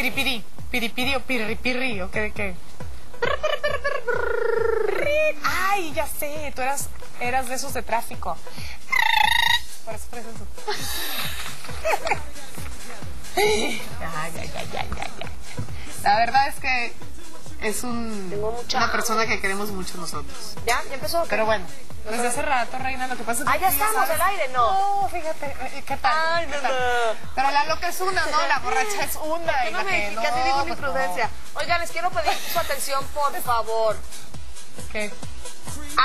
piripiri. Piripiri o pirripirri, o qué. Ay, ya sé, tú eras de esos de tráfico. Por eso. Ya. La verdad es que es una persona que queremos mucho nosotros. ¿Ya empezó? Pero bueno, desde hace rato, Reina, lo que pasa es que... ya estamos al aire, ¿no? No, fíjate, ¿qué tal? ¿Qué tal? Pero la loca es una, ¿no? La borracha es una. ¿Por qué no me dijiste? Casi digo una imprudencia. No. Oigan, les quiero pedir su atención, por favor. ¿Qué?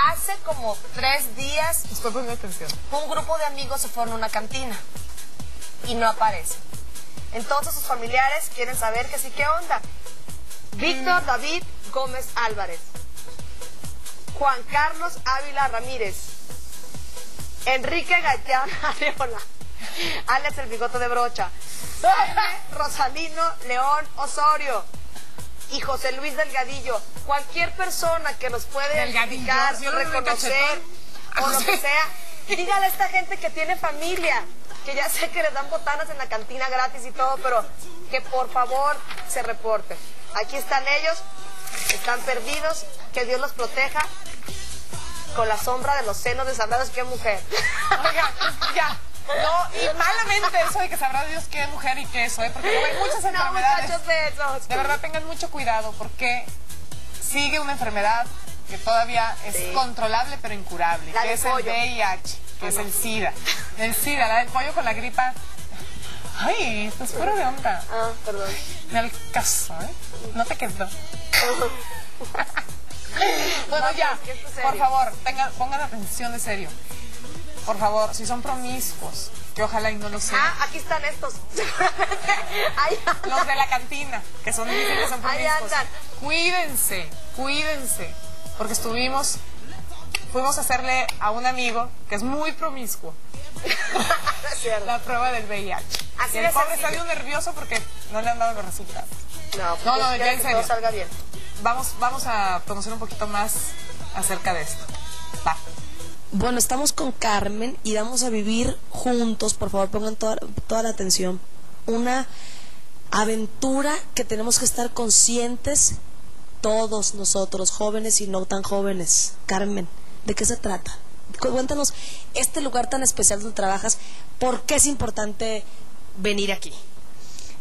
Hace como 3 días, Estoy poniendo atención. un grupo de amigos se fueron a una cantina y no aparece. Entonces sus familiares quieren saber que sí, ¿qué onda? Víctor David Gómez Álvarez, Juan Carlos Ávila Ramírez, Enrique Gallán Areola, Alex el Bigote de Brocha, Rosalino León Osorio y José Luis Delgadillo. Cualquier persona que los puede identificar, reconocer o lo que sea, dígale a esta gente que tiene familia, que ya sé que les dan botanas en la cantina gratis y todo, pero que por favor se reporten. Aquí están ellos, están perdidos, que Dios los proteja con la sombra de los senos de sabrá Dios qué mujer. Oiga, ya. No, y malamente eso de que sabrá Dios qué mujer y qué eso, porque hay muchas enfermedades. Muchachos de esos. De verdad tengan mucho cuidado porque sigue una enfermedad que todavía es controlable pero incurable, que es el VIH, que es el SIDA. El SIDA, la del pollo con la gripa. Ay, estás fuera de onda. Ah, perdón. Me al caso, ¿eh? No te quedó. Bueno, ya, por favor, pongan atención de serio. Por favor, si son promiscuos, que ojalá y no lo sean. Ah, aquí están estos. Seguramente. Ahí andan. Los de la cantina, que son dicen que son promiscuos. Ahí andan. Cuídense. Porque fuimos a hacerle a un amigo que es muy promiscuo la prueba del VIH. Así y el pobre está bien nervioso porque no le han dado los resultados. No, ya en serio. Todo salga bien. Vamos a conocer un poquito más acerca de esto. Va. Bueno, estamos con Carmen y vamos a vivir juntos, por favor pongan toda la atención, una aventura que tenemos que estar conscientes todos nosotros, jóvenes y no tan jóvenes. Carmen, ¿de qué se trata? Cuéntanos este lugar tan especial donde trabajas, ¿por qué es importante venir aquí?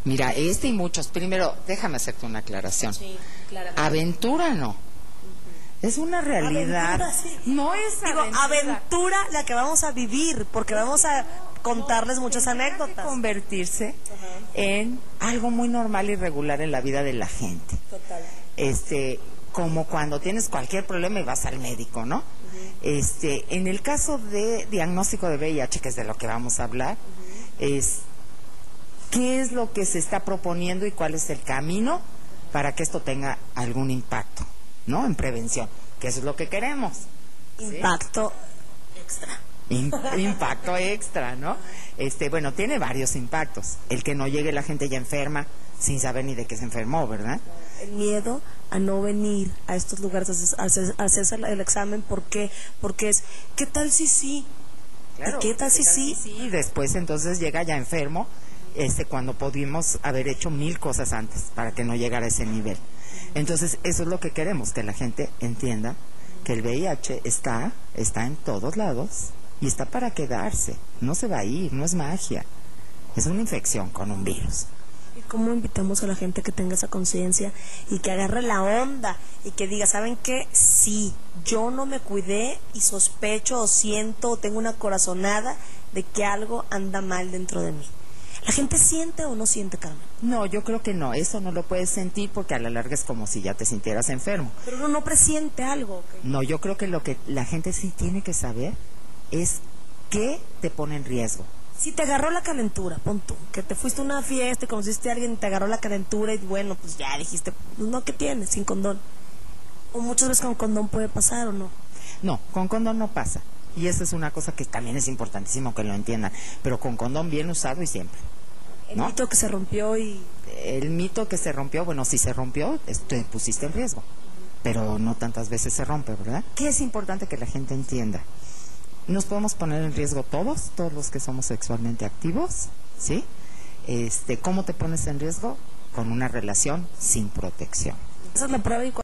Mira, y muchos. Primero, déjame hacerte una aclaración. Sí, claramente. Aventura no. Es una realidad. Aventura, sí. No es aventura la que vamos a vivir, porque vamos a contarles muchas anécdotas. Que convertirse en algo muy normal y regular en la vida de la gente. Total. Como cuando tienes cualquier problema y vas al médico, ¿no? En el caso de diagnóstico de VIH, que es de lo que vamos a hablar, ¿qué es lo que se está proponiendo y cuál es el camino para que esto tenga algún impacto, ¿no? En prevención, que eso es lo que queremos. Impacto extra. Impacto extra, ¿no? Bueno, tiene varios impactos. El que no llegue la gente ya enferma sin saber ni de qué se enfermó, ¿verdad? El miedo a no venir a estos lugares a hacerse el examen, ¿por qué? Porque es, ¿qué tal si sí? Claro, ¿Qué tal si sí? Y después entonces llega ya enfermo, cuando pudimos haber hecho 1000 cosas antes para que no llegara a ese nivel. Entonces, eso es lo que queremos, que la gente entienda que el VIH está en todos lados y está para quedarse, no se va a ir, no es magia, es una infección con un virus. ¿Y cómo invitamos a la gente que tenga esa conciencia y que agarre la onda y que diga, ¿saben qué? Sí, yo no me cuidé y sospecho o siento o tengo una corazonada de que algo anda mal dentro de mí? ¿La gente siente o no siente, Carmen? No, yo creo que no, eso no lo puedes sentir porque a la larga es como si ya te sintieras enfermo. Pero uno no presiente algo. ¿Okay? No, yo creo que lo que la gente sí tiene que saber es qué te pone en riesgo. Si te agarró la calentura, pon tú, que te fuiste a una fiesta y conociste a alguien y te agarró la calentura y bueno, pues ya dijiste, pues no, ¿qué tienes? Sin condón. O muchas veces con condón puede pasar o no. No, con condón no pasa. Y esa es una cosa que también es importantísimo que lo entiendan. Pero con condón bien usado y siempre. El mito que se rompió y... El mito que se rompió, bueno, si se rompió, te pusiste en riesgo. Pero no tantas veces se rompe, ¿verdad? ¿Qué es importante que la gente entienda? Nos podemos poner en riesgo todos los que somos sexualmente activos, ¿sí? ¿Cómo te pones en riesgo? con una relación sin protección. Esa es la prueba y